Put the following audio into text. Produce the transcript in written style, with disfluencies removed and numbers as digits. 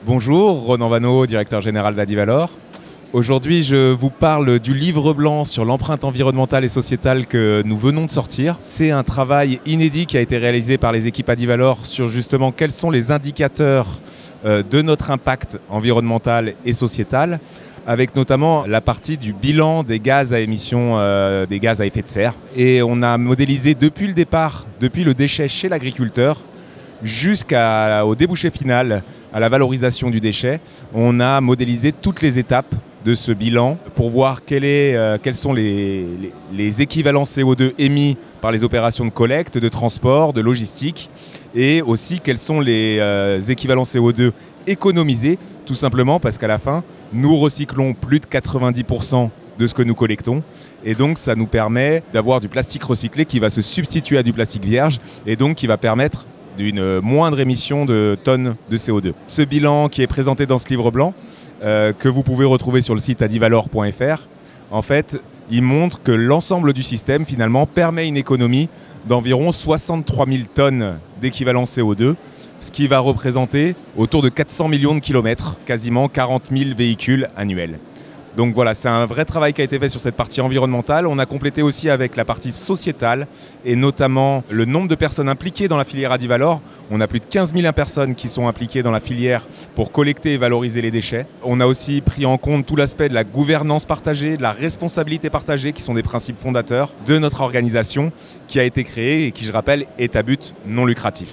Bonjour, Ronan Vano, directeur général d'Adivalor. Aujourd'hui, je vous parle du livre blanc sur l'empreinte environnementale et sociétale que nous venons de sortir. C'est un travail inédit qui a été réalisé par les équipes Adivalor sur justement quels sont les indicateurs de notre impact environnemental et sociétal, avec notamment la partie du bilan des gaz à émissions, des gaz à effet de serre. Et on a modélisé depuis le départ, depuis le déchet chez l'agriculteur, jusqu'au débouché final, à la valorisation du déchet. On a modélisé toutes les étapes de ce bilan pour voir quels sont les équivalents CO2 émis par les opérations de collecte, de transport, de logistique, et aussi quels sont les équivalents CO2 économisés, tout simplement parce qu'à la fin, nous recyclons plus de 90% de ce que nous collectons, et donc ça nous permet d'avoir du plastique recyclé qui va se substituer à du plastique vierge, et donc qui va permettre d'une moindre émission de tonnes de CO2. Ce bilan qui est présenté dans ce livre blanc, que vous pouvez retrouver sur le site adivalor.fr, en fait, il montre que l'ensemble du système, finalement, permet une économie d'environ 63 000 tonnes d'équivalent CO2, ce qui va représenter autour de 400 millions de kilomètres, quasiment 40 000 véhicules annuels. Donc voilà, c'est un vrai travail qui a été fait sur cette partie environnementale. On a complété aussi avec la partie sociétale et notamment le nombre de personnes impliquées dans la filière Adivalor. On a plus de 15 000 personnes qui sont impliquées dans la filière pour collecter et valoriser les déchets. On a aussi pris en compte tout l'aspect de la gouvernance partagée, de la responsabilité partagée, qui sont des principes fondateurs de notre organisation qui a été créée et qui, je rappelle, est à but non lucratif.